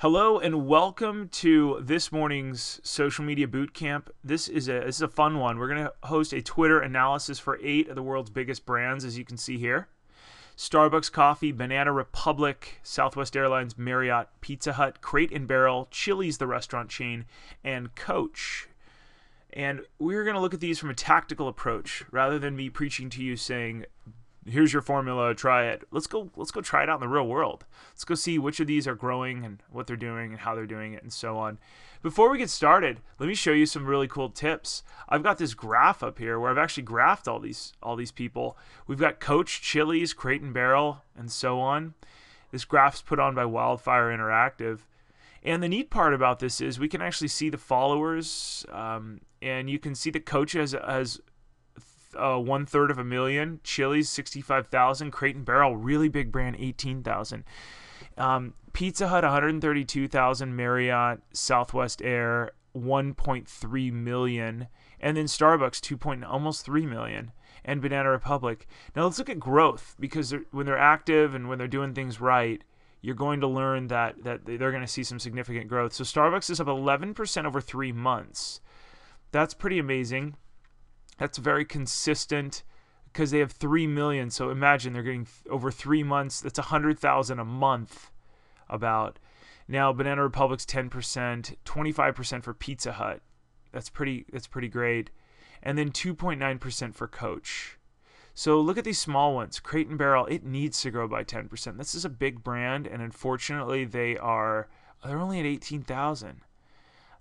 Hello and welcome to this morning's social media boot camp. This is a fun one. We're going to host a Twitter analysis for 8 of the world's biggest brands, as you can see here. Starbucks Coffee, Banana Republic, Southwest Airlines, Marriott, Pizza Hut, Crate and Barrel, Chili's, the restaurant chain, and Coach. And we're going to look at these from a tactical approach rather than me preaching to you saying, here's your formula, try it. Let's go try it out in the real world. Let's go see which of these are growing and what they're doing and how they're doing it and so on. Before we get started, let me show you some really cool tips. I've got this graph up here where I've actually graphed all these people. We've got Coach, Chili's, Crate and Barrel, and so on. This graph's put on by Wildfire Interactive. And the neat part about this is we can actually see the followers, and you can see that Coach has 1/3 of a million, Chili's 65,000, Crate and Barrel, really big brand, 18,000. Pizza Hut 132,000, Marriott, Southwest Air 1.3 million, and then Starbucks almost 3 million, and Banana Republic. Now let's look at growth, because when they're active and when they're doing things right, you're going to learn that they're going to see some significant growth. So Starbucks is up 11% over 3 months. That's pretty amazing. That's very consistent because they have 3 million. So imagine they're getting over 3 months. That's 100,000 a month about. Now Banana Republic's 10%, 25% for Pizza Hut. That's pretty great. And then 2.9% for Coach. So look at these small ones. Crate and Barrel, it needs to grow by 10%. This is a big brand, and unfortunately they're only at 18,000.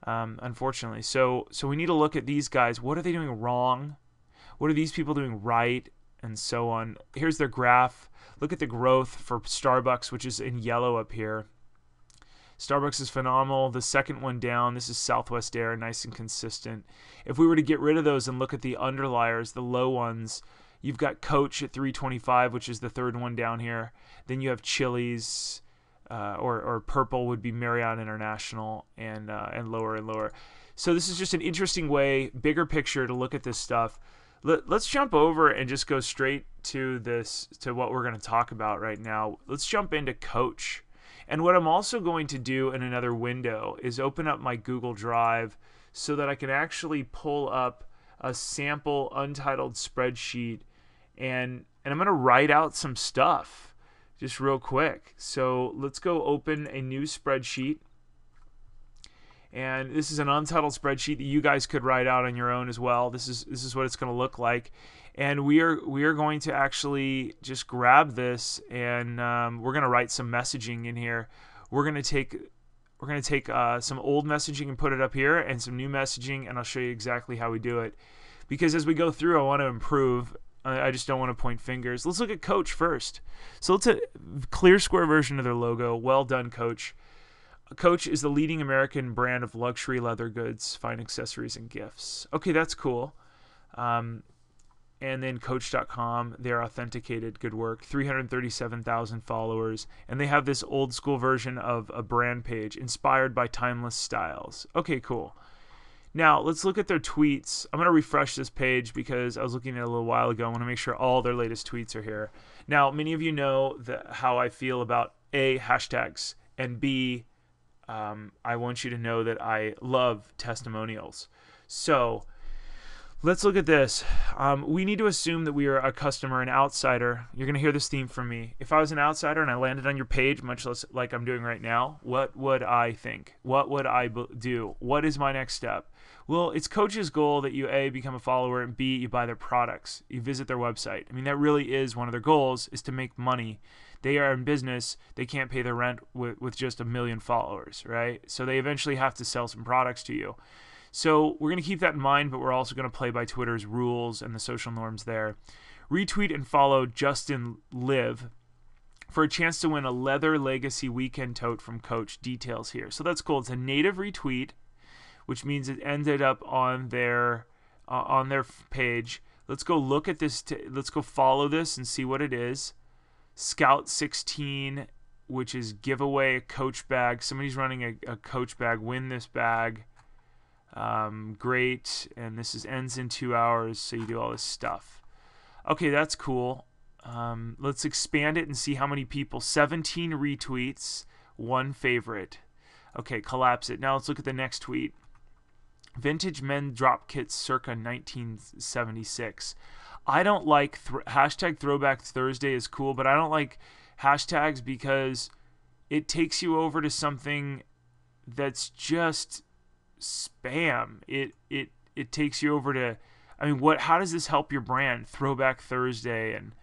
Unfortunately. So we need to look at these guys. What are they doing wrong? What are these people doing right? And so on. Here's their graph. Look at the growth for Starbucks, which is in yellow up here. Starbucks is phenomenal. The second one down, this is Southwest Air, nice and consistent. If we were to get rid of those and look at the underliers, the low ones, you've got Coach at 325, which is the third one down here. Then you have Chili's, or purple would be Marriott International, and lower and lower. So this is just an interesting way, bigger picture, to look at this stuff. Let's jump over and just go straight to what we're going to talk about right now. Let's jump into Coach. And what I'm also going to do in another window is open up my Google Drive so that I can actually pull up a sample untitled spreadsheet, and I'm going to write out some stuff just real quick. So let's go open a new spreadsheet. And this is an untitled spreadsheet that you guys could write out on your own as well. This is what it's going to look like. And we are going to actually just grab this, and we're going to write some messaging in here. We're going to take some old messaging and put it up here, and some new messaging, and I'll show you exactly how we do it. Because as we go through, I want to improve. I just don't want to point fingers. Let's look at Coach first. So it's a clear square version of their logo. Well done, Coach. Coach is the leading American brand of luxury leather goods, fine accessories, and gifts. Okay, that's cool. And then Coach.com, they're authenticated, good work. 337,000 followers. And they have this old school version of a brand page, inspired by timeless styles. Okay, cool. Now, let's look at their tweets. I'm going to refresh this page because I was looking at it a little while ago. I want to make sure all their latest tweets are here. Now, many of you know how I feel about A, hashtags, and B, I want you to know that I love testimonials. So let's look at this. We need to assume that we are a customer, an outsider. You're going to hear this theme from me. If I was an outsider and I landed on your page, much less like I'm doing right now, what would I think? What would I do? What is my next step? Well, it's Coach's goal that you A, become a follower, and B, you buy their products. You visit their website. I mean, that really is one of their goals, is to make money. They are in business. They can't pay their rent with just 1 million followers, right? So they eventually have to sell some products to you. So we're going to keep that in mind, but we're also going to play by Twitter's rules and the social norms there. Retweet and follow Justin Live for a chance to win a leather legacy weekend tote from Coach. Details here. So that's cool. It's a native retweet, which means it ended up on their page. Let's go look at this. Let's go follow this and see what it is. Scout 16, which is give away a Coach bag. Somebody's running a Coach bag. Win this bag. Great. And this ends in 2 hours, so you do all this stuff. Okay, that's cool. Let's expand it and see how many people. 17 retweets, 1 favorite. Okay, collapse it. Now let's look at the next tweet. Vintage men drop kits circa 1976. I don't like hashtag Throwback Thursday is cool, but I don't like hashtags because it takes you over to something that's just spam. It takes you over to, I mean, how does this help your brand? Throwback Thursday and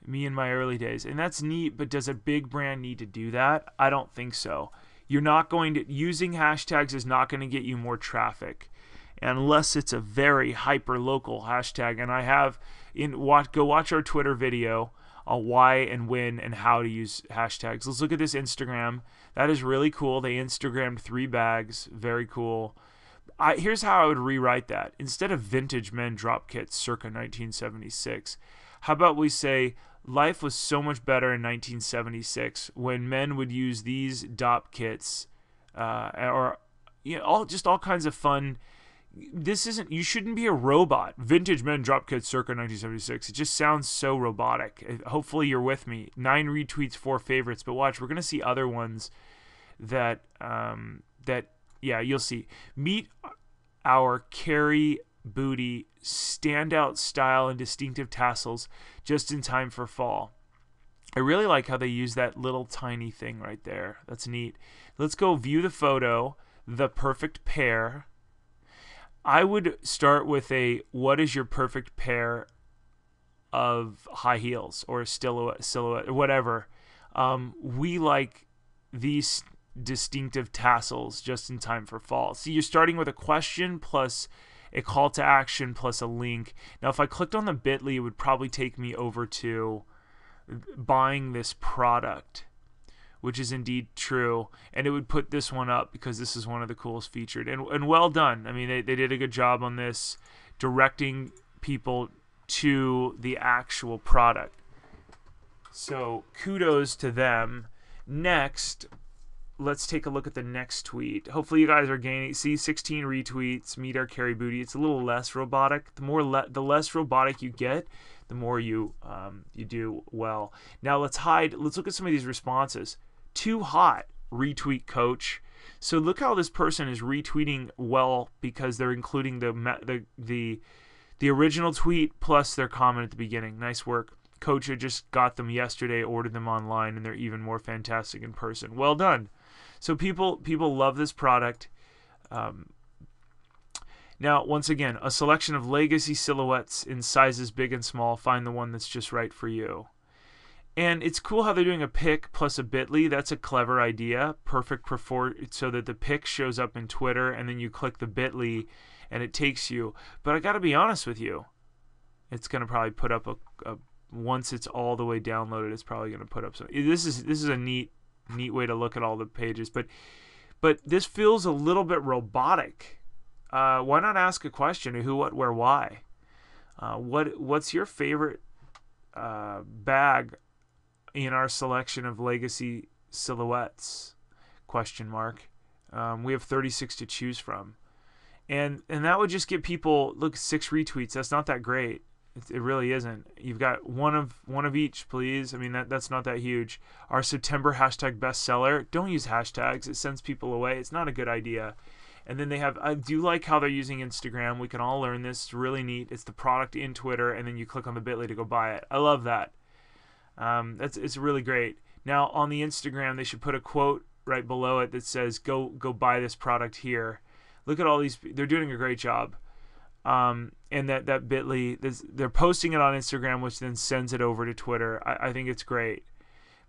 me in my early days. And that's neat, but does a big brand need to do that? I don't think so. You're not going to, using hashtags is not going to get you more traffic unless it's a very hyper local hashtag. And I have go watch our Twitter video on why and when and how to use hashtags. Let's look at this Instagram. That is really cool. They Instagrammed 3 bags. Very cool. Here's how I would rewrite that. Instead of vintage men drop kits circa 1976, how about we say life was so much better in 1976 when men would use these drop kits, or all kinds of fun. You shouldn't be a robot. Vintage men drop kits circa 1976. It just sounds so robotic. Hopefully you're with me. 9 retweets, 4 favorites. But watch, we're gonna see other ones that you'll see. Meet our Carrie Booty standout style and distinctive tassels just in time for fall. I really like how they use that little tiny thing right there. That's neat. Let's go view the photo. The perfect pair. I would start with what is your perfect pair of high heels or silhouette or whatever. We like these distinctive tassels just in time for fall. See, you're starting with a question plus a call to action plus a link. Now, if I clicked on the bit.ly, it would probably take me over to buying this product, which is indeed true. And it would put this one up because this is one of the coolest featured. And well done. I mean, they did a good job on this, directing people to the actual product. So kudos to them. Next, let's take a look at the next tweet. Hopefully you guys are gaining. See, 16 retweets. Meet our Carrie Booty. It's a little less robotic. The less robotic you get, the more you do well. Now let's look at some of these responses. Too hot. Retweet coach. So look how this person is retweeting well because they're including the original tweet plus their comment at the beginning. Nice work. Coach, I just got them yesterday, ordered them online, and they're even more fantastic in person. Well done. So people love this product. Now, once again, a selection of legacy silhouettes in sizes big and small. Find the one that's just right for you. And it's cool how they're doing a pic plus a bit.ly. That's a clever idea. Perfect so that the pic shows up in Twitter, and then you click the bit.ly, and it takes you. But I got to be honest with you. It's going to probably put up once it's all the way downloaded, it's probably going to put up some. This is a neat way to look at all the pages, but this feels a little bit robotic. Why not ask a question? Who, what, where, why? What's your favorite bag in our selection of legacy silhouettes? Question mark. We have 36 to choose from, and that would just get people. Look, 6 retweets. That's not that great. It really isn't. You've got one of each, please. I mean, that's not that huge. Our September hashtag bestseller. Don't use hashtags. It sends people away. It's not a good idea. And then they have, I do like how they're using Instagram. We can all learn this. It's really neat. It's the product in Twitter, and then you click on the bit.ly to go buy it. I love that. It's really great. Now, on the Instagram, they should put a quote right below it that says, go buy this product here. Look at all these. They're doing a great job. And that bit.ly, they're posting it on Instagram, which then sends it over to Twitter. I think it's great.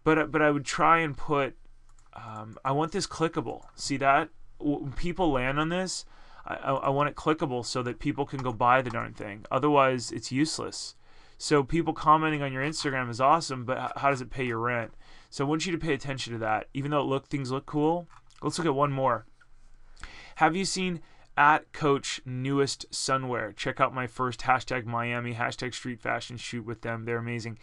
But I would try and put, I want this clickable. See that? When people land on this, I want it clickable so that people can go buy the darn thing. Otherwise, it's useless. So people commenting on your Instagram is awesome, but how does it pay your rent? So I want you to pay attention to that. Even though things look cool, let's look at one more. Have you seen at Coach newest sunwear? Check out my first hashtag Miami, hashtag street fashion shoot with them. They're amazing.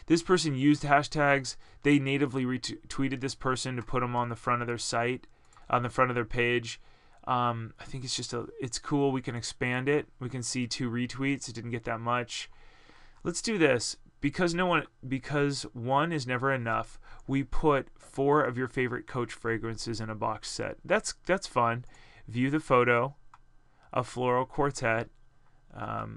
This person used hashtags. They natively retweeted this person to put them on the front of their site, on the front of their page. I think it's cool. We can expand it. We can see 2 retweets. It didn't get that much. Let's do this. because one is never enough, we put 4 of your favorite Coach fragrances in a box set. That's fun. View the photo, a floral quartet.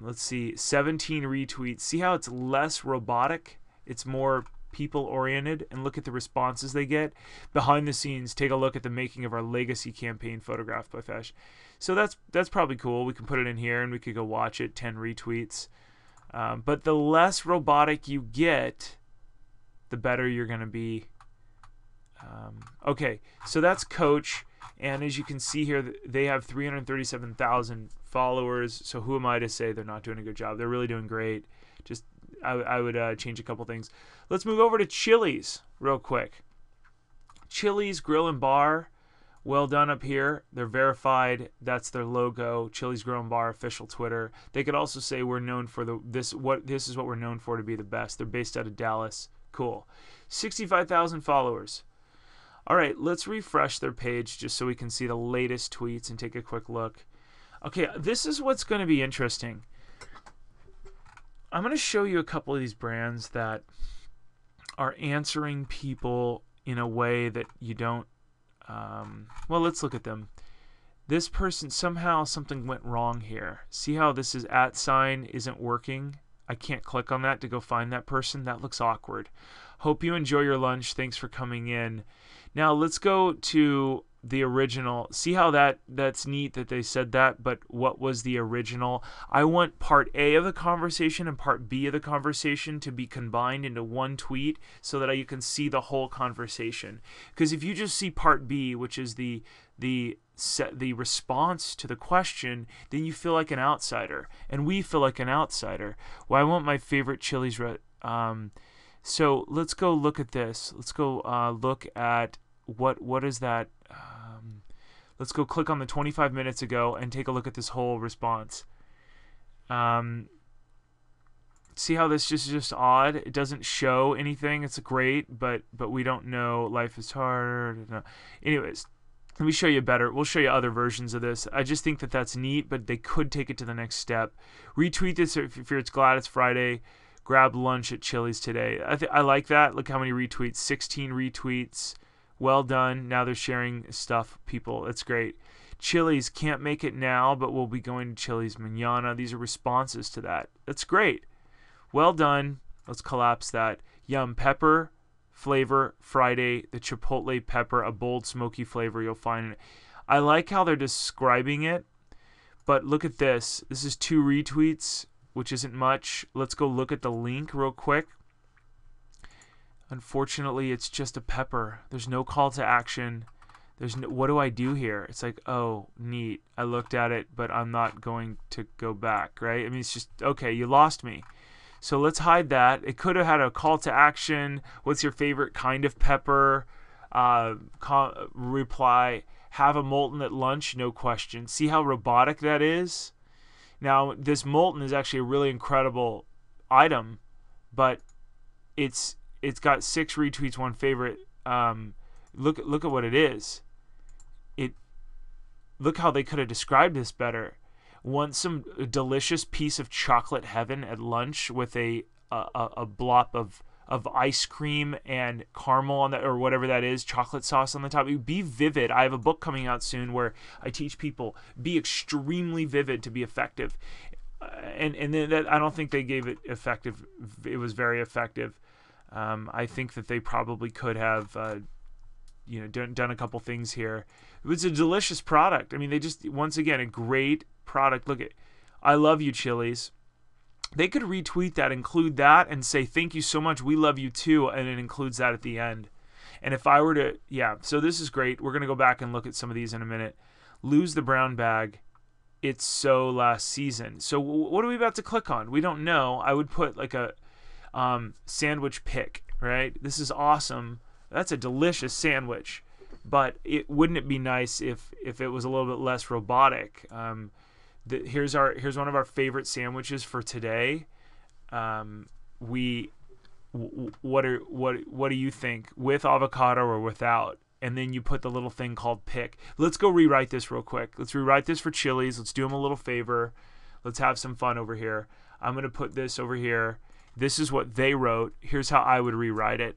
Let's see, 17 retweets. See how it's less robotic? It's more people oriented, and look at the responses they get. Behind the scenes, take a look at the making of our legacy campaign photographed by Fesh. So that's probably cool. We can put it in here and we could go watch it. 10 retweets. But the less robotic you get, the better you're going to be. Okay, so that's Coach. And as you can see here, they have 337,000 followers. So who am I to say they're not doing a good job? They're really doing great. Just I would change a couple things. Let's move over to Chili's real quick. Chili's Grill and Bar, well done up here. They're verified. That's their logo. Chili's Grill and Bar official Twitter. They could also say we're known for this is what we're known for to be the best. They're based out of Dallas. Cool. 65,000 followers. All right, let's refresh their page just so we can see the latest tweets and take a quick look. Okay, this is what's going to be interesting. I'm going to show you a couple of these brands that are answering people in a way that you don't. Well, let's look at them. This person, somehow something went wrong here. See how this is @ sign isn't working? I can't click on that to go find that person. That looks awkward. Hope you enjoy your lunch. Thanks for coming in. Now let's go to the original. See how that's neat that they said that, but what was the original? I want part A of the conversation and part B of the conversation to be combined into one tweet so that you can see the whole conversation. Because if you just see part B, which is the response to the question, then you feel like an outsider, and we feel like an outsider. Well, I want my favorite Chili's. So let's go look at this. Let's go look at what is that. Let's go click on the 25 minutes ago and take a look at this whole response. See how this is just odd? It doesn't show anything. It's great, but we don't know. Life is hard. No. Anyways, let me show you better. We'll show you other versions of this. I just think that that's neat, but they could take it to the next step. Retweet this if you're glad it's Friday. Grab lunch at Chili's today. I like that. Look how many retweets. 16 retweets. Well done. Now they're sharing stuff, people. That's great. Chili's can't make it now, but we'll be going to Chili's mañana. These are responses to that. That's great. Well done. Let's collapse that. Yum pepper flavor Friday. The chipotle pepper, a bold smoky flavor you'll find in it. I like how they're describing it, but look at this. This is 2 retweets, which isn't much. Let's go look at the link real quick. Unfortunately, it's just a pepper. There's no call to action. There's no, what do I do here? It's like, oh, neat. I looked at it, but I'm not going to go back, right? I mean, it's just, okay, you lost me. So let's hide that. It could have had a call to action. What's your favorite kind of pepper? Reply, have a molten at lunch, no question. See how robotic that is? Now, this molten is actually a really incredible item, but it's got 6 retweets, 1 favorite. Look at what it is. Look how they could have described this better. Want some delicious piece of chocolate heaven at lunch with a blop of ice cream and caramel on that, or whatever that is, chocolate sauce on the top. Be vivid. I have a book coming out soon where I teach people be extremely vivid to be effective. And then that, I don't think they gave it effective. It was very effective. I think that they probably could have, done a couple things here. It was a delicious product. I mean, they just, once again, a great product. Look at, I love you, Chili's. They could retweet that, include that, and say, thank you so much. We love you too. And it includes that at the end. And if I were to, so this is great. We're going to go back and look at some of these in a minute. Lose the brown bag. It's so last season. So what are we about to click on? We don't know. I would put like a sandwich pick, right? This is awesome. That's a delicious sandwich. But wouldn't it be nice if it was a little bit less robotic? Here's one of our favorite sandwiches for today. What do you think, with avocado or without? And then you put the little thing called pick. Let's go rewrite this real quick. Let's rewrite this for Chili's. Let's do them a little favor. Let's have some fun over here. I'm going to put this over here. This is what they wrote. Here's how I would rewrite it.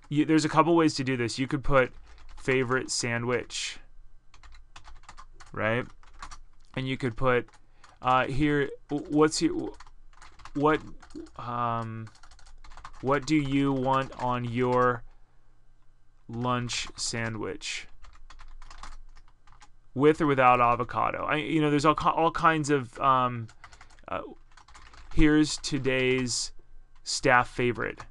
There's a couple ways to do this. You could put favorite sandwich, right? And you could put here. What do you want on your lunch sandwich, with or without avocado? There's all kinds of. Here's today's staff favorite.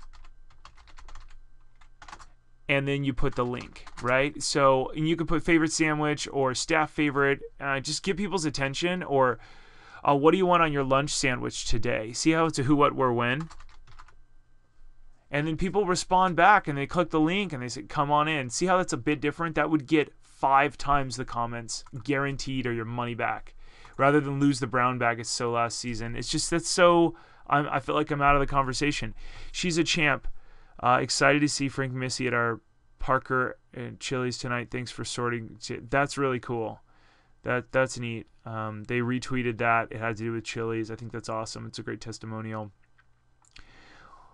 And then you put the link, right? So, and you could put favorite sandwich or staff favorite. Just get people's attention. Or what do you want on your lunch sandwich today? See how it's a who, what, where, when? And then people respond back and they click the link and they say, come on in. See how that's a bit different? That would get 5 times the comments guaranteed, or your money back, rather than lose the brown bag it's so last season. It's just, that's so, I feel like I'm out of the conversation. She's a champ. Excited to see Frank Missy at our Parker and Chili's tonight. Thanks for sorting. That's really cool. That's neat. They retweeted that. It had to do with Chili's. I think that's awesome. It's a great testimonial.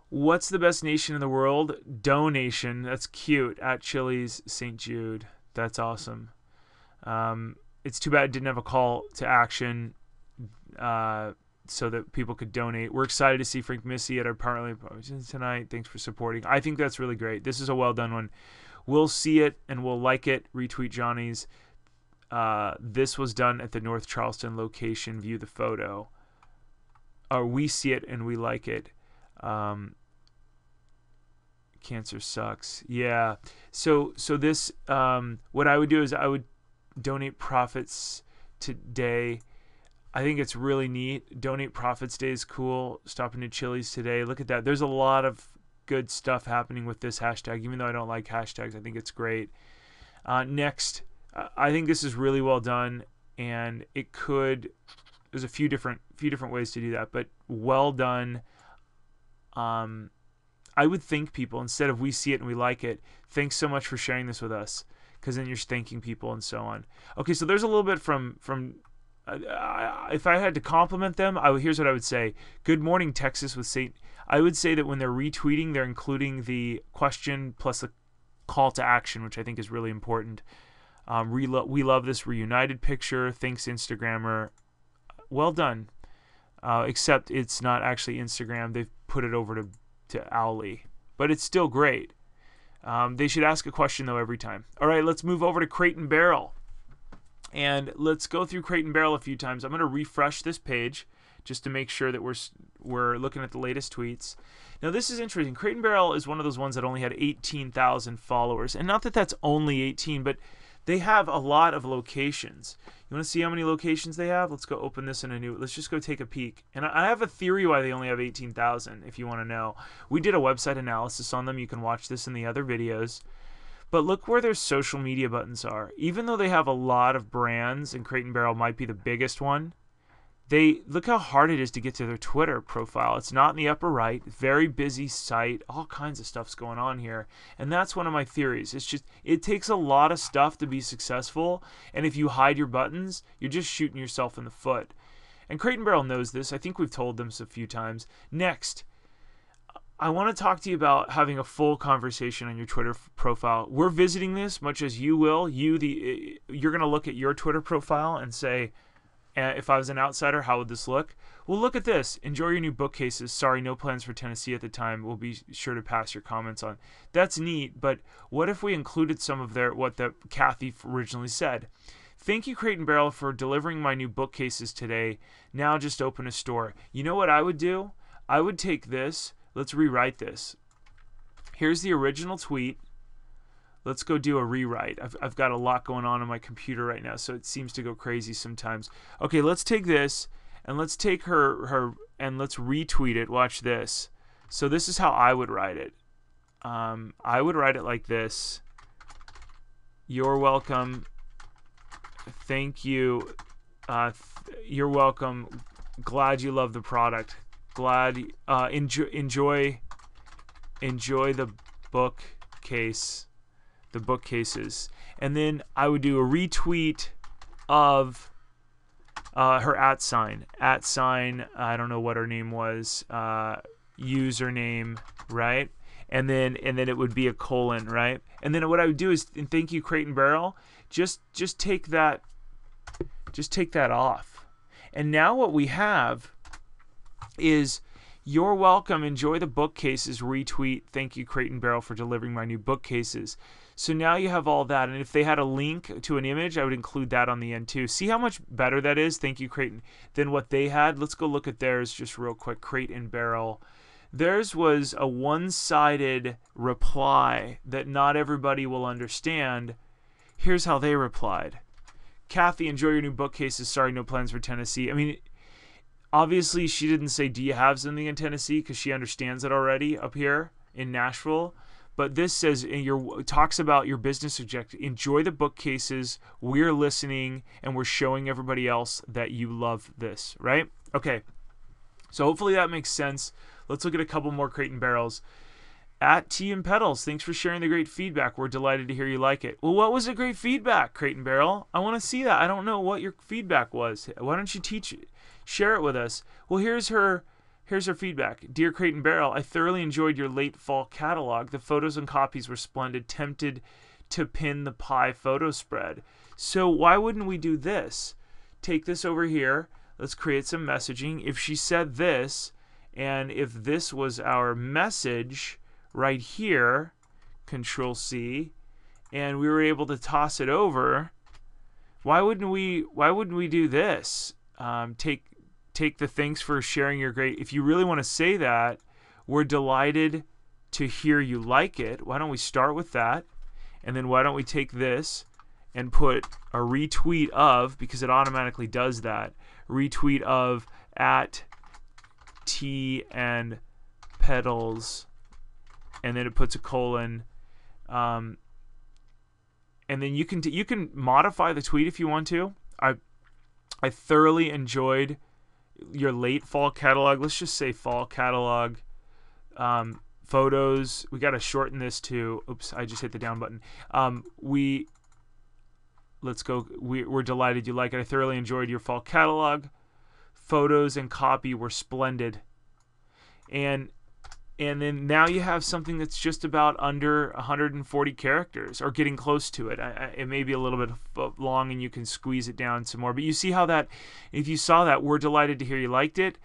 What's the best nation in the world? Donation. That's cute. At Chili's St. Jude. That's awesome. It's too bad it didn't have a call to action so that people could donate. We're excited to see Frank Missy at our partner tonight. Thanks for supporting. I think that's really great. This is a well done one. We'll see it and we'll like it. Retweet Johnny's. This was done at the North Charleston location. View the photo. Or we see it and we like it. Cancer sucks. Yeah. So this, what I would do is I would donate profits today. I think it's really neat. Donate Profits Day is cool. Stopping at Chili's today. Look at that. There's a lot of good stuff happening with this hashtag. Even though I don't like hashtags, I think it's great. Next, I think this is really well done, and it could. There's a few different ways to do that, but well done. I would thank people instead of we see it and we like it. Thanks so much for sharing this with us, because then you're thanking people and so on. Okay, so there's a little bit from. If I had to compliment them, here's what I would say. Good morning, Texas with St. I would say that when they're retweeting, they're including the question plus the call to action, which I think is really important. We love this reunited picture. Thanks, Instagrammer. Well done. Except it's not actually Instagram. They've put it over to Owly. But it's still great. They should ask a question, though, every time. All right, let's move over to Crate and Barrel. And let's go through Crate and Barrel a few times. I'm going to refresh this page just to make sure that we're looking at the latest tweets. Now, this is interesting. Crate and Barrel is one of those ones that only had 18,000 followers. And not that that's only 18, but they have a lot of locations. You want to see how many locations they have? Let's go open this in a new... Let's just go take a peek. And I have a theory why they only have 18,000, if you want to know. We did a website analysis on them. You can watch this in the other videos. But look where their social media buttons are. Even though they have a lot of brands, and Crate and Barrel might be the biggest one, look how hard it is to get to their Twitter profile. It's not in the upper right. Very busy site. All kinds of stuff's going on here. And that's one of my theories. It's just, it takes a lot of stuff to be successful. And if you hide your buttons, you're just shooting yourself in the foot. And Crate and Barrel knows this. I think we've told them this a few times. Next, I want to talk to you about having a full conversation on your Twitter profile. We're visiting this much as you will. You're going to look at your Twitter profile and say, if I was an outsider, how would this look? Well, look at this. Enjoy your new bookcases. Sorry, no plans for Tennessee at the time. We'll be sure to pass your comments on. That's neat, but what if we included some of what Kathy originally said? Thank you, Crate and Barrel, for delivering my new bookcases today. Now just open a store. You know what I would do? I would take this. Let's rewrite this. Here's the original tweet. Let's go do a rewrite. I've got a lot going on my computer right now, so it seems to go crazy sometimes. Okay, let's take this, and let's take her and let's retweet it. Watch this. So this is how I would write it. I would write it like this. You're welcome. Thank you. You're welcome. Glad you love the product. Glad enjoy the bookcases, and then I would do a retweet of her at sign, I don't know what her name was, username, right? And then it would be a colon, right? And then what I would do is, in thank you Crate and Barrel, just take that off. And now what we have is, you're welcome, enjoy the bookcases, retweet, thank you Crate and Barrel for delivering my new bookcases. So now you have all that, and if they had a link to an image, I would include that on the end too. See how much better that is, thank you Crate, than what they had? Let's go look at theirs just real quick, Crate and Barrel. Theirs was a one-sided reply that not everybody will understand. Here's how they replied. Kathy, enjoy your new bookcases. Sorry, no plans for Tennessee. I mean, obviously she didn't say, do you have something in Tennessee? Because she understands it already up here in Nashville. But this says, talks about your business objective. Enjoy the bookcases. We're listening, and we're showing everybody else that you love this, right? Okay. So hopefully that makes sense. Let's look at a couple more Crate and Barrels. At Tea and Pedals, thanks for sharing the great feedback. We're delighted to hear you like it. Well, what was the great feedback, Crate and Barrel? I want to see that. I don't know what your feedback was. Why don't you share it with us? Well, here's her feedback. Dear Crate and Barrel, I thoroughly enjoyed your late fall catalog. The photos and copies were splendid. Tempted to pin the pie photo spread. So why wouldn't we do this? Take this over here. Let's create some messaging. If she said this, and if this was our message right here, Control C, and we were able to toss it over, why wouldn't we do this? Take the thanks for sharing your great. If you really want to say that, we're delighted to hear you like it. Why don't we start with that? And then why don't we take this and put a retweet of, because it automatically does that, retweet of at Tea and Pedals, and then it puts a colon, and then you can modify the tweet if you want to. I thoroughly enjoyed your late fall catalog. Let's just say fall catalog photos. We got to shorten this to, oops, I just hit the down button. Let's go. We're delighted you like it. I thoroughly enjoyed your fall catalog. Photos and copy were splendid. And then now you have something that's just about under 140 characters, or getting close to it. It may be a little bit long, and you can squeeze it down some more. But you see how that, if you saw that, we're delighted to hear you liked it.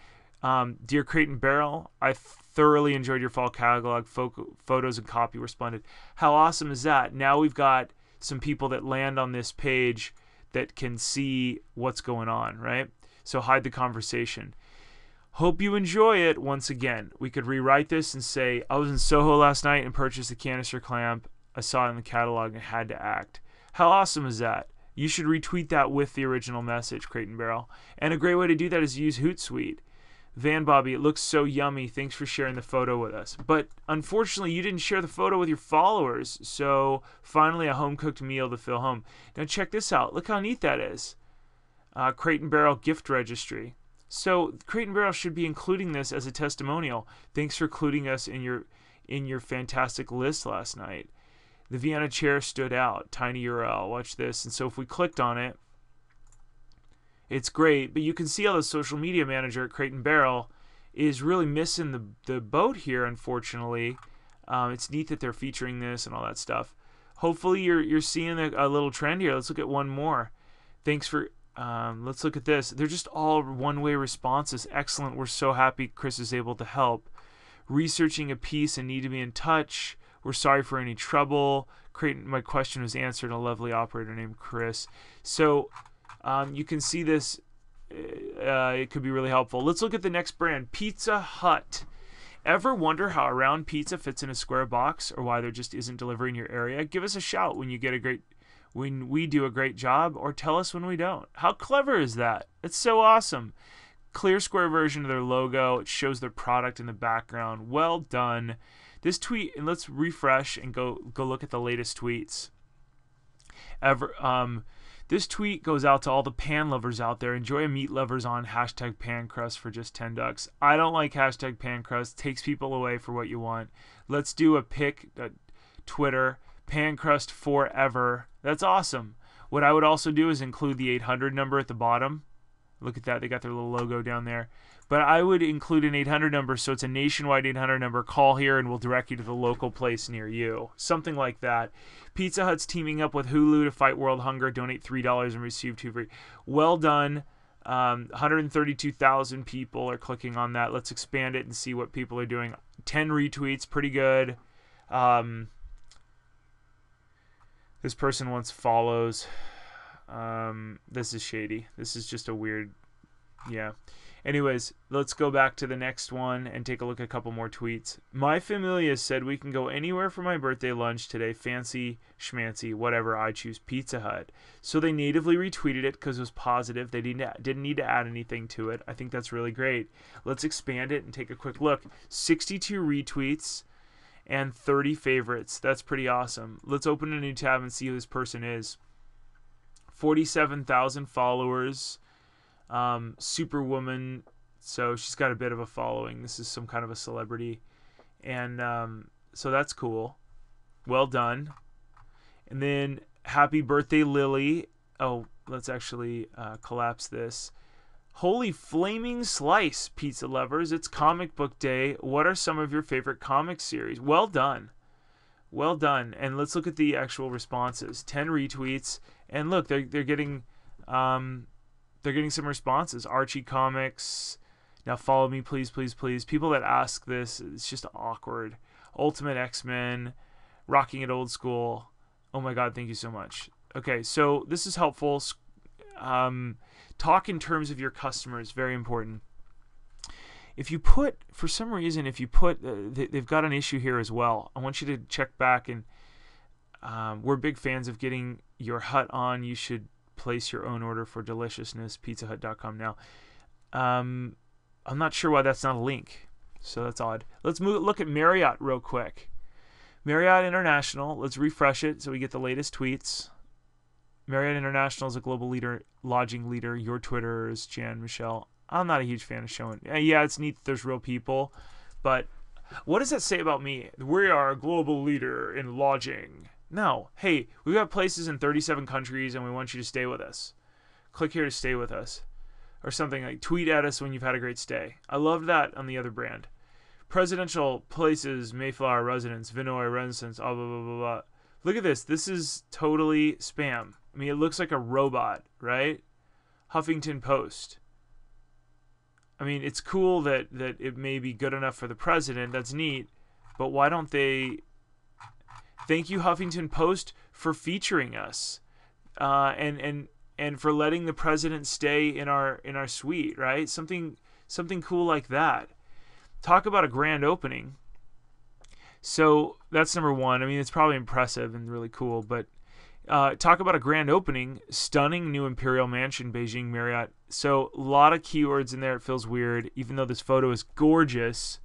Dear Crate and Barrel, I thoroughly enjoyed your fall catalog. Photos and copy were splendid. How awesome is that? Now we've got some people that land on this page that can see what's going on, right? So hide the conversation. Hope you enjoy it. Once again, we could rewrite this and say, I was in Soho last night and purchased a canister clamp. I saw it in the catalog and had to act. How awesome is that? You should retweet that with the original message, Crate and Barrel. And a great way to do that is use Hootsuite. Van Bobby, it looks so yummy. Thanks for sharing the photo with us. But unfortunately, you didn't share the photo with your followers. So finally, a home-cooked meal to fill home. Now check this out. Look how neat that is. Crate and Barrel gift registry. So Crate and Barrel should be including this as a testimonial. Thanks for including us in your fantastic list last night. The Vienna chair stood out. Tiny URL. Watch this. And so if we clicked on it, it's great. But you can see how the social media manager at Crate and Barrel is really missing the boat here, unfortunately. It's neat that they're featuring this and all that stuff. Hopefully you're seeing a little trend here. Let's look at one more. Thanks for... let's look at this. They're just all one-way responses. Excellent. We're so happy Chris is able to help. Researching a piece and need to be in touch. We're sorry for any trouble. My question was answered. A lovely operator named Chris. So you can see this. It could be really helpful. Let's look at the next brand, Pizza Hut. Ever wonder how a round pizza fits in a square box, or why there just isn't delivery in your area? Give us a shout when we do a great job, or tell us when we don't. How clever is that? It's so awesome. Clear square version of their logo. It shows their product in the background. Well done. This tweet, and let's refresh and go look at the latest tweets. This tweet goes out to all the pan lovers out there. Enjoy a meat lovers on #pancrust for just $10. I don't like #pancrust. Takes people away for what you want. Let's do a pic, Twitter, pancrust forever. That's awesome. What I would also do is include the 800 number at the bottom. Look at that. They got their little logo down there. But I would include an 800 number, so it's a nationwide 800 number. Call here and we'll direct you to the local place near you. Something like that. Pizza Hut's teaming up with Hulu to fight world hunger. Donate $3 and receive 2 free. Well done. 132,000 people are clicking on that. Let's expand it and see what people are doing. 10 retweets. Pretty good. This person wants follows. This is shady. This is just a weird... Yeah. Anyways, let's go back to the next one and take a look at a couple more tweets. My Familia said we can go anywhere for my birthday lunch today. Fancy, schmancy, whatever. I choose Pizza Hut. So they natively retweeted it because it was positive. They didn't need to add anything to it. I think that's really great. Let's expand it and take a quick look. 62 retweets and 30 favorites. That's pretty awesome. Let's open a new tab and see who this person is. 47,000 followers. Superwoman, so she's got a bit of a following. This is some kind of a celebrity, and so that's cool. Well done. And then happy birthday, Lily. Oh, let's actually collapse this. Holy flaming slice, pizza lovers! It's comic book day. What are some of your favorite comic series? Well done. Well done. And let's look at the actual responses. 10 retweets, and look, they're getting some responses. Archie Comics. Now follow me, please, please, please. People that ask this, it's just awkward. Ultimate X-Men. Rocking It Old School. Oh my God, thank you so much. Okay, so this is helpful. Talk in terms of your customers. Very important. If you put, for some reason, they've got an issue here as well. I want you to check back, and we're big fans of getting your hut on. You should place your own order for deliciousness. pizzahut.com now. I'm not sure why that's not a link, so that's odd. Let's look at Marriott real quick. Marriott International. Let's refresh it so we get the latest tweets. Marriott International is a global leader, lodging leader. Your Twitter is Jan Michelle. I'm not a huge fan of showing. Yeah, it's neat that there's real people, but what does that say about me? We are a global leader in lodging. No. Hey, we've got places in 37 countries and we want you to stay with us. Click here to stay with us. Or something like tweet at us when you've had a great stay. I love that on the other brand. Presidential places, Mayflower Residence, Vinoy Residence, blah, blah, blah, blah, blah. Look at this. This is totally spam. I mean, it looks like a robot, right? Huffington Post. I mean, it's cool that it may be good enough for the president. That's neat. But why don't they... Thank you, Huffington Post, for featuring us, and for letting the president stay in our suite, right? Something cool like that. Talk about a grand opening. So that's number one. I mean, it's probably impressive and really cool, but talk about a grand opening. Stunning new Imperial Mansion, Beijing Marriott. So a lot of keywords in there. It feels weird, even though this photo is gorgeous.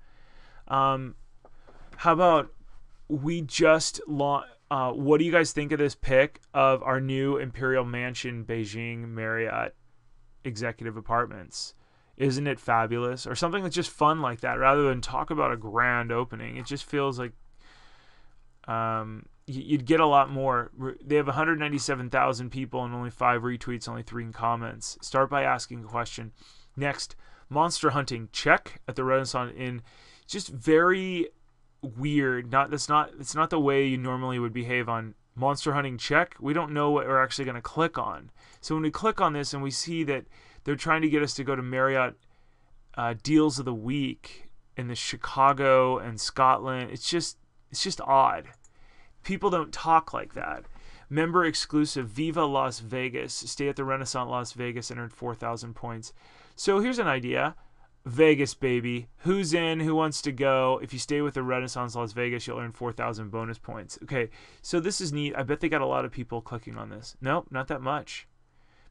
How about we just what do you guys think of this pic of our new Imperial Mansion, Beijing Marriott executive apartments? Isn't it fabulous? Or something that's just fun like that, rather than talk about a grand opening. It just feels like you'd get a lot more. They have 197,000 people and only 5 retweets, only 3 comments. Start by asking a question. Next, monster hunting. Check at the Renaissance Inn. Just very weird. It's not the way you normally would behave on monster hunting. Check. We don't know what we're actually going to click on. So when we click on this and we see that they're trying to get us to go to Marriott deals of the week in the Chicago and Scotland, it's just odd. People don't talk like that. Member exclusive, Viva Las Vegas. Stay at the Renaissance Las Vegas and earn 4,000 points. So here's an idea. Vegas, baby. Who's in? Who wants to go? If you stay with the Renaissance Las Vegas, you'll earn 4,000 bonus points. Okay, so this is neat. I bet they got a lot of people clicking on this. Nope, not that much.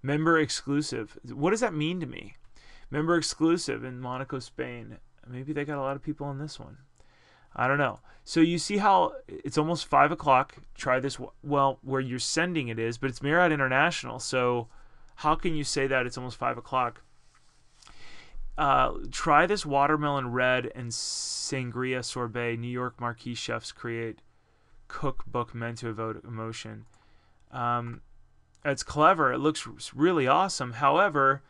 Member exclusive. What does that mean to me? Member exclusive in Monaco, Spain. Maybe they got a lot of people on this one. I don't know. So you see how it's almost 5 o'clock. Try this. Well, where you're sending it is, but it's Marriott International. So how can you say that it's almost 5 o'clock? Try this watermelon red and sangria sorbet. New York marquee chefs create cookbook meant to evoke emotion. It's clever. It looks really awesome. However,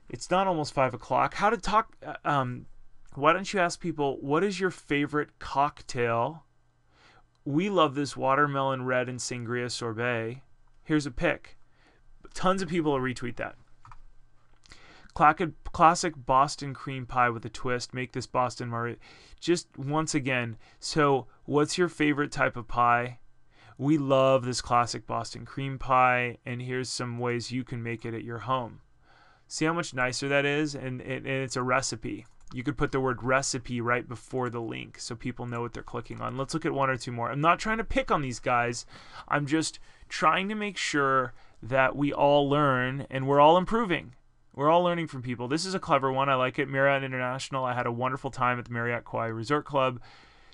It's not almost 5 o'clock. How to talk? Why don't you ask people, what is your favorite cocktail? We love this watermelon red and sangria sorbet. Here's a pic. Tons of people will retweet that. Classic Boston cream pie with a twist. Make this Boston Marriott. Just once again, so what's your favorite type of pie? We love this classic Boston cream pie, and here's some ways you can make it at your home. See how much nicer that is? And it's a recipe. You could put the word recipe right before the link so people know what they're clicking on. Let's look at one or two more. I'm not trying to pick on these guys. I'm just trying to make sure that we all learn and we're all improving. We're all learning from people. This is a clever one. I like it. Marriott International. I had a wonderful time at the Marriott Kauai Resort Club.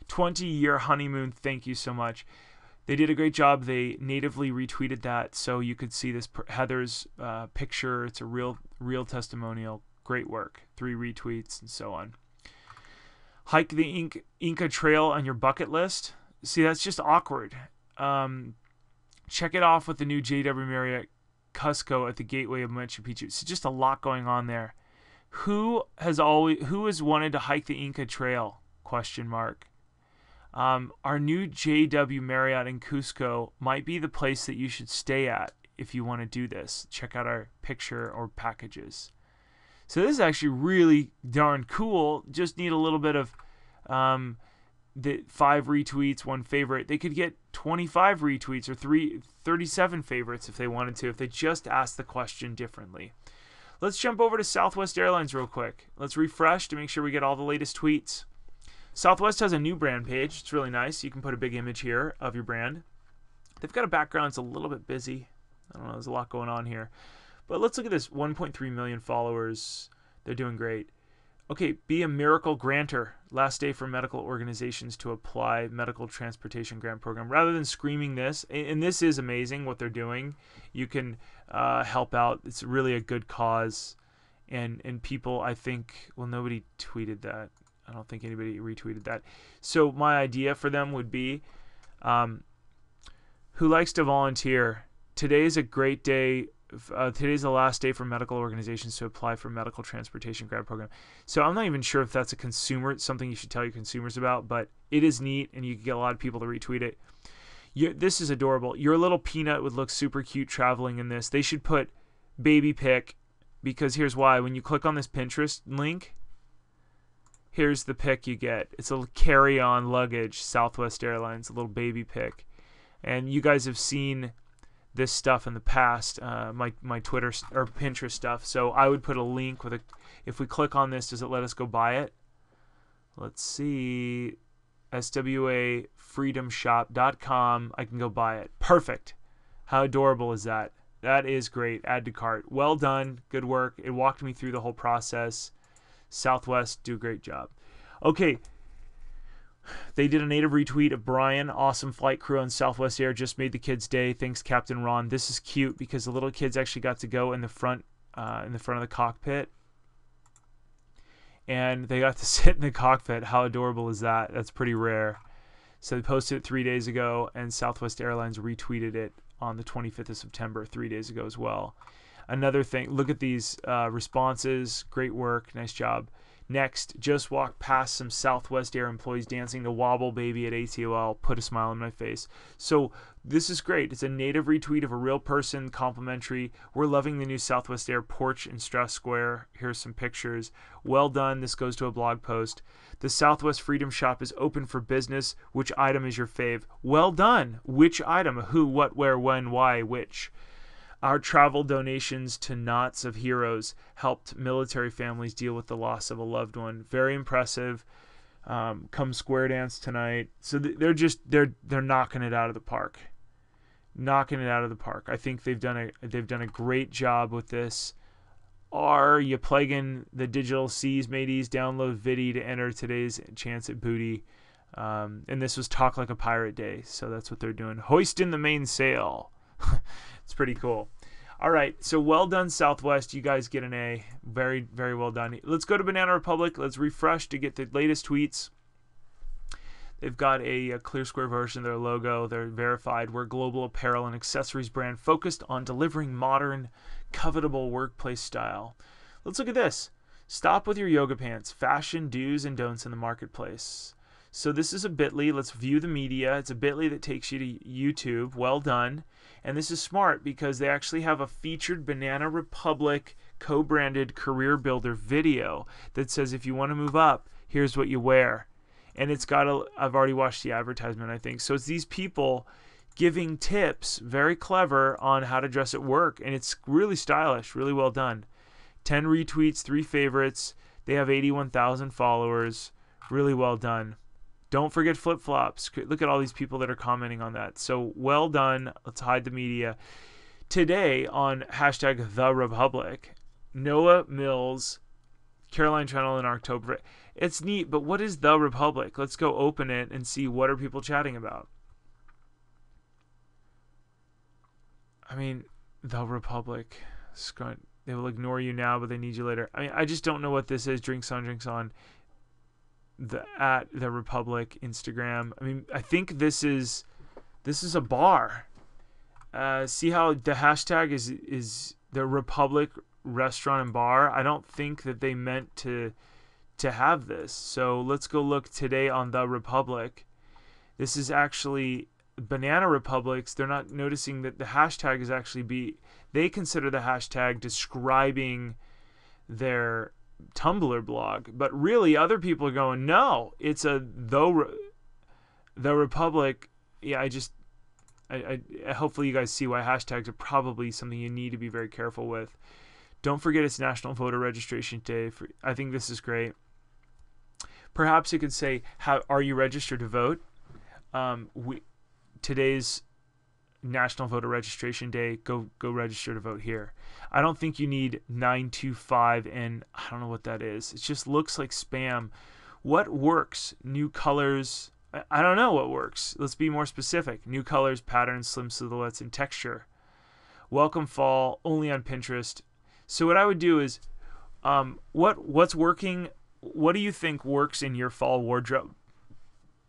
20-year honeymoon. Thank you so much. They did a great job. They natively retweeted that, so you could see this Heather's picture. It's a real testimonial. Great work. 3 retweets and so on. Hike the Inca Trail on your bucket list. See, that's just awkward. Check it off with the new JW Marriott Cusco at the gateway of Machu Picchu. So just a lot going on there. Who has wanted to hike the Inca Trail? Question mark. Our new JW Marriott in Cusco might be the place that you should stay at if you want to do this. Check out our picture or packages. So this is actually really darn cool. Just need a little bit of the 5 retweets, 1 favorite. They could get 25 retweets or 37 favorites if they wanted to, if they just asked the question differently. Let's jump over to Southwest Airlines real quick. Let's refresh to make sure we get all the latest tweets. Southwest has a new brand page. It's really nice. You can put a big image here of your brand. They've got a background that's a little bit busy. I don't know. There's a lot going on here. But let's look at this. 1.3 million followers. They're doing great. Okay, be a miracle grantor. Last day for medical organizations to apply medical transportation grant program. Rather than screaming this, and this is amazing what they're doing. You can help out. It's really a good cause. And people, I think, well, nobody tweeted that. I don't think anybody retweeted that. So my idea for them would be, who likes to volunteer? Today's a great day. Today's the last day for medical organizations to apply for medical transportation grant program. So I'm not even sure if that's something you should tell your consumers about, but it is neat, and you can get a lot of people to retweet it. This is adorable. Your little peanut would look super cute traveling in this. They should put baby pic, because here's why. When you click on this Pinterest link, here's the pic you get. It's a carry-on luggage, Southwest Airlines, a little baby pic. And you guys have seen this stuff in the past, my Twitter or Pinterest stuff. So I would put a link with if we click on this, does it let us go buy it? Let's see, swafreedomshop.com. I can go buy it. Perfect. How adorable is that? That is great. Add to cart. Well done. Good work. It walked me through the whole process. Southwest, do a great job. Okay. They did a native retweet of Brian. Awesome flight crew on Southwest Air. Just made the kids' day. Thanks, Captain Ron. This is cute because the little kids actually got to go in the front of the cockpit. And they got to sit in the cockpit. How adorable is that? That's pretty rare. So they posted it 3 days ago, and Southwest Airlines retweeted it on the 25th of September, 3 days ago as well. Another thing, look at these responses. Great work. Nice job. Next, just walked past some Southwest Air employees dancing the Wobble Baby at ATOL. Put a smile on my face. So this is great. It's a native retweet of a real person, complimentary. We're loving the new Southwest Air porch in Strauss Square. Here's some pictures. Well done. This goes to a blog post. The Southwest Freedom Shop is open for business. Which item is your fave? Well done. Which item? Who, what, where, when, why, which? Our travel donations to Knots of Heroes helped military families deal with the loss of a loved one. Very impressive. Come square dance tonight. So they're knocking it out of the park. Knocking it out of the park. I think they've done a great job with this. Are you plaguing the digital C's, mateys? Download Vidi to enter today's chance at booty. And this was Talk Like a Pirate Day, so that's what they're doing. Hoist in the mainsail. It's pretty cool. All right, so well done, Southwest. You guys get an A. Very, very well done. Let's go to Banana Republic. Let's refresh to get the latest tweets. They've got a clear square version of their logo. They're verified. We're a global apparel and accessories brand focused on delivering modern, covetable workplace style. Let's look at this. Stop with your yoga pants. Fashion do's and don'ts in the marketplace. So this is a bit.ly. Let's view the media. It's a bit.ly that takes you to YouTube. Well done. And this is smart because they actually have a featured Banana Republic co-branded career builder video that says if you want to move up, here's what you wear. And it's got I've already watched the advertisement, I think. So it's these people giving tips, very clever, on how to dress at work. And it's really stylish, really well done. 10 retweets, 3 favorites. They have 81,000 followers. Really well done. Don't forget flip-flops. Look at all these people that are commenting on that. So well done. Let's hide the media. Today on hashtag The Republic, Noah Mills, Caroline Channel in October. It's neat, but what is The Republic? Let's go open it and see what are people chatting about. I mean, The Republic. They will ignore you now, but they need you later. I mean, I just don't know what this is. Drinks on. At The Republic Instagram. I mean, I think this is a bar. See how the hashtag is The Republic Restaurant and Bar. I don't think that they meant to have this. So let's go look today on The Republic. This is actually Banana Republics. They're not noticing that the hashtag is actually they consider the hashtag describing their Tumblr blog, but really other people are going, no, it's a The Republic. Yeah, I hopefully you guys see why hashtags are probably something you need to be very careful with. Don't forget it's National Voter Registration Day. I think this is great. Perhaps it could say, are you registered to vote? Today's National Voter Registration Day. Go register to vote here. I don't think you need 925 and I don't know what that is. It just looks like spam. What works? New colors. I don't know what works. Let's be more specific. New colors, patterns, slim silhouettes, and texture. Welcome fall, only on Pinterest. So what I would do is, what's working? What do you think works in your fall wardrobe?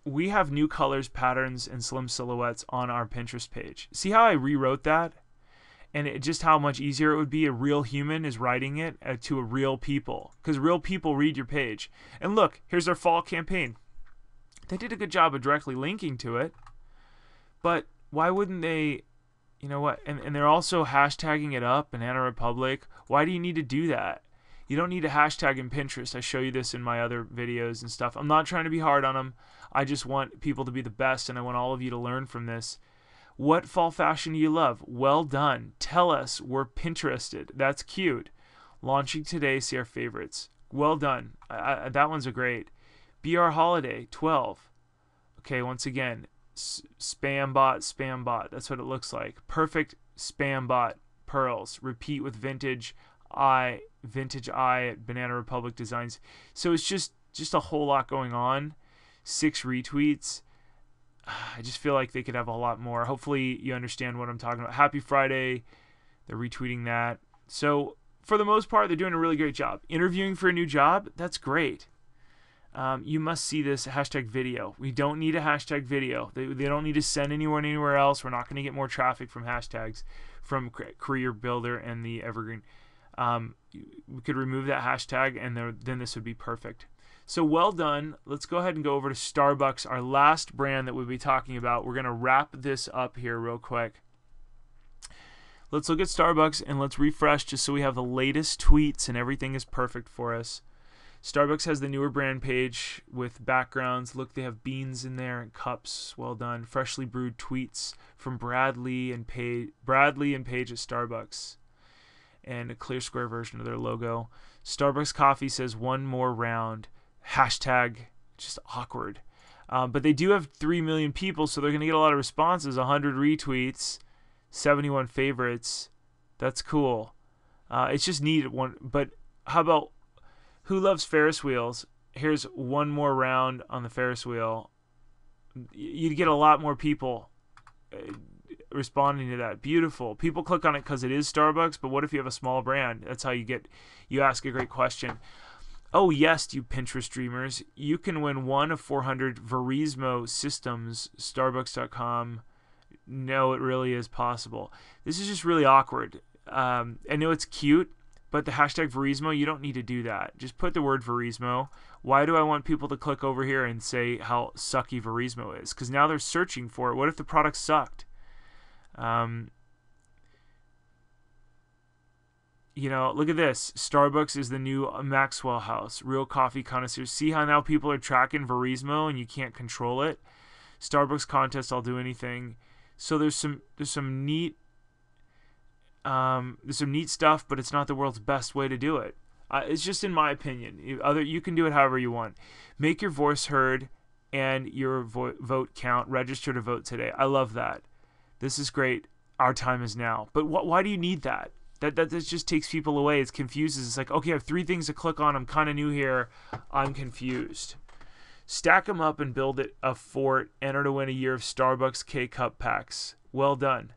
We have new colors, patterns, and slim silhouettes on our Pinterest page. See how I rewrote that? And just how much easier it would be. A real human is writing it to a real people. Because real people read your page. And look, here's our fall campaign. They did a good job of directly linking to it. But why wouldn't they, you know what? And they're also hashtagging it up, Banana Republic. Why do you need to do that? You don't need a hashtag in Pinterest. I show you this in my other videos and stuff. I'm not trying to be hard on them. I just want people to be the best, and I want all of you to learn from this. What fall fashion do you love? Well done. Tell us. We're Pinterested. That's cute. Launching today. See our favorites. Well done. That one's a great. Be our holiday. 12. Okay, once again, spam bot. That's what it looks like. Perfect spam bot pearls. Repeat with vintage eye at Banana Republic Designs. So it's just a whole lot going on. 6 retweets. I just feel like they could have a lot more. Hopefully you understand what I'm talking about. Happy Friday. They're retweeting that. So for the most part, they're doing a really great job. Interviewing for a new job, that's great. You must see this hashtag video. We don't need a hashtag video. They don't need to send anyone anywhere else. We're not going to get more traffic from hashtags from Career Builder and the Evergreen. We could remove that hashtag and then this would be perfect. So well done. Let's go ahead and go over to Starbucks, our last brand that we'll be talking about. We're going to wrap this up here real quick. Let's look at Starbucks and let's refresh just so we have the latest tweets and everything is perfect for us. Starbucks has the newer brand page with backgrounds. Look, they have beans in there and cups. Well done. Freshly brewed tweets from Bradley and Paige at Starbucks. And a clear square version of their logo. Starbucks coffee says one more round. Hashtag just awkward. But they do have 3 million people, so they're going to get a lot of responses. 100 retweets, 71 favorites. That's cool. It's just neat. But how about who loves Ferris wheels? Here's one more round on the Ferris wheel. You'd get a lot more people responding to that. Beautiful. People click on it because it is Starbucks, but what if you have a small brand? That's how you ask a great question. Oh yes, you Pinterest dreamers, you can win one of 400 Verismo systems. Starbucks.com. No, it really is possible. This is just really awkward. I know it's cute, But the hashtag Verismo, you don't need to do that. Just put the word Verismo. Why do I want people to click over here and say how sucky Verismo is? Because now they're searching for it. What if the product sucked? You know, look at this. Starbucks is the new Maxwell House. Real coffee connoisseurs. See how now people are tracking Verismo and you can't control it? Starbucks contest, I'll do anything. So there's some neat stuff, but it's not the world's best way to do it. It's just in my opinion. You can do it however you want. Make your voice heard and your vote count. Register to vote today. I love that. This is great. Our time is now. But why do you need that? That just takes people away. It confuses. It's like, okay, I have 3 things to click on. I'm kind of new here. I'm confused. Stack them up and build it a fort. Enter to win a year of Starbucks K-Cup packs. Well done.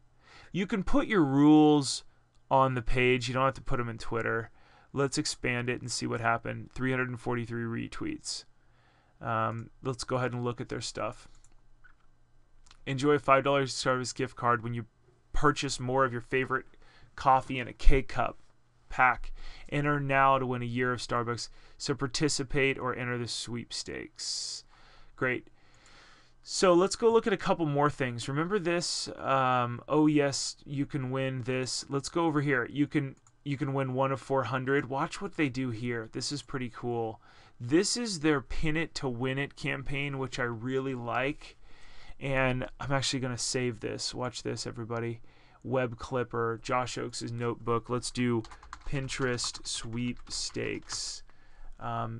You can put your rules on the page. You don't have to put them in Twitter. Let's expand it and see what happened. 343 retweets. Let's go ahead and look at their stuff. Enjoy a $5 Starbucks gift card when you purchase more of your favorite coffee in a K-Cup pack. Enter now to win a year of Starbucks. So participate or enter the sweepstakes. Great. So let's go look at a couple more things. Remember this? Oh yes, you can win this. Let's go over here. You can win 1 of 400. Watch what they do here. This is pretty cool. This is their pin it to win it campaign, which I really like. And I'm actually going to save this. Watch this, everybody. Web Clipper, Josh Oaks' notebook. Let's do Pinterest sweepstakes.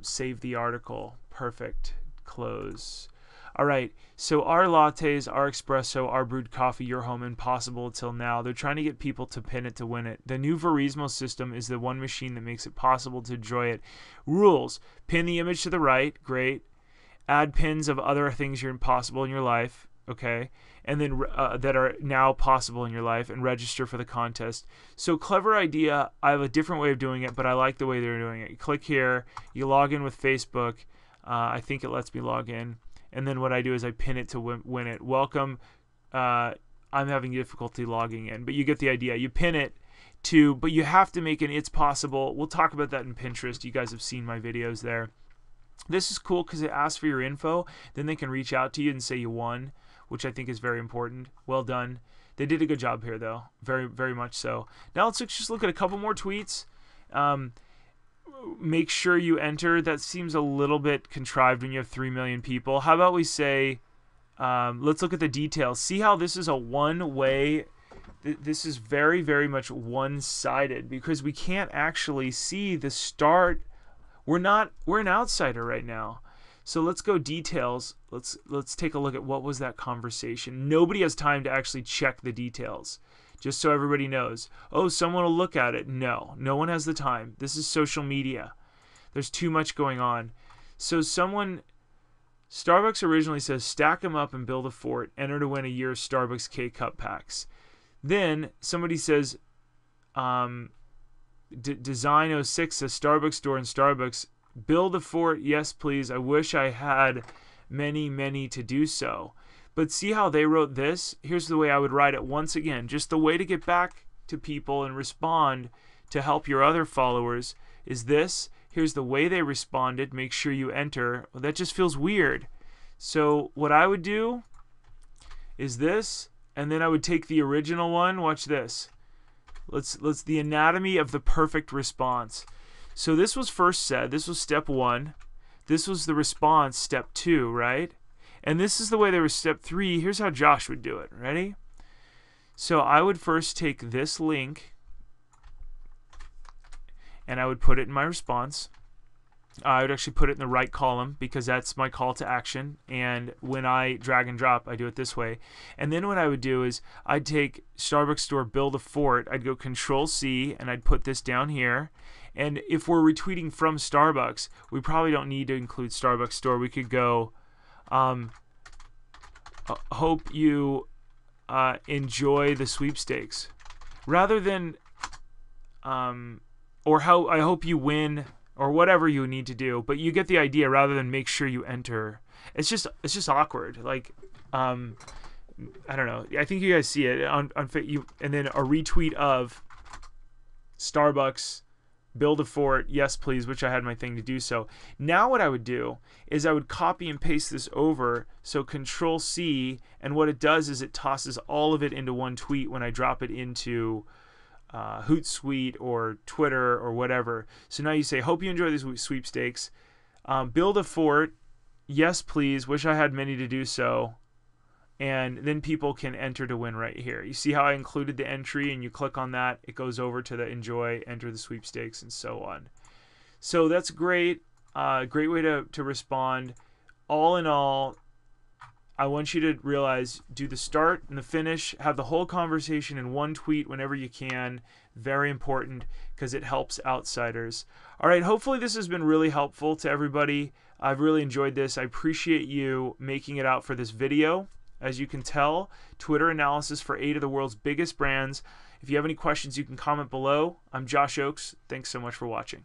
Save the article. Perfect. Close. All right. So our lattes, our espresso, our brewed coffee, your home, impossible till now. They're trying to get people to pin it to win it. The new Verismo system is the one machine that makes it possible to enjoy it. Rules. Pin the image to the right. Great. Add pins of other things you're impossible in your life. Okay. And then that are now possible in your life, and register for the contest. So clever idea. I have a different way of doing it, but I like the way they're doing it. You click here. You log in with Facebook. I think it lets me log in. And then what I do is I pin it to win it. Welcome. I'm having difficulty logging in, but you get the idea. You pin it to, but you have to make an it's possible. We'll talk about that in Pinterest. You guys have seen my videos there. This is cool because it asks for your info. Then they can reach out to you and say you won, which I think is very important. Well done. They did a good job here, though. Very, very much so. Now let's just look at a couple more tweets. Make sure you enter. That seems a little bit contrived when you have 3 million people. How about we say, let's look at the details. See how this is a one-way. This is very, very much one-sided because we can't actually see the start. We're an outsider right now. So let's go details. Let's take a look at what was that conversation. Nobody has time to actually check the details. Just so everybody knows. Oh, someone will look at it. No one has the time. This is social media. There's too much going on. So Starbucks originally says, stack them up and build a fort. Enter to win a year of Starbucks K-Cup packs. Then somebody says, Design 06 says Starbucks store in Starbucks. Build a fort. Yes, please. I wish I had many to do so. But see how they wrote this? Here's the way I would write it once again. Just the way to get back to people and respond to help your other followers is this. Here's the way they responded. Make sure you enter. Well, that just feels weird. So what I would do is this, and then I would take the original one. Watch this. Let's the anatomy of the perfect response. So this was first said. This was step 1. This was the response, step 2, right? And this is the way there was step 3. Here's how Josh would do it. Ready? So I would first take this link and I would put it in my response. I would actually put it in the right column because that's my call to action. And when I drag and drop, I do it this way. And then what I would do is I'd take Starbucks store, build a fort. I'd go Control C and I'd put this down here. And if we're retweeting from Starbucks, we probably don't need to include Starbucks store. We could go, hope you enjoy the sweepstakes. Rather than, or how I hope you win, or whatever you need to do. But you get the idea. Rather than make sure you enter. It's just awkward. Like, I don't know. I think you guys see it on you, and then a retweet of Starbucks Build a fort, yes please, wish I had my thing to do so. Now what I would do is I would copy and paste this over, so Control C, and what it does is it tosses all of it into one tweet when I drop it into Hootsuite or Twitter or whatever. So now you say, hope you enjoy these sweepstakes. Build a fort, yes please, wish I had many to do so. And then people can enter to win right here. You see how I included the entry, and you click on that, it goes over to the enjoy, enter the sweepstakes, and so on. So that's great. Great way to respond. All in all, I want you to realize, do the start and the finish, have the whole conversation in one tweet whenever you can. Very important, because it helps outsiders. All right, hopefully this has been really helpful to everybody. I've really enjoyed this. I appreciate you making it out for this video. As you can tell, Twitter analysis for 8 of the world's biggest brands. If you have any questions, you can comment below. I'm Josh Oakes. Thanks so much for watching.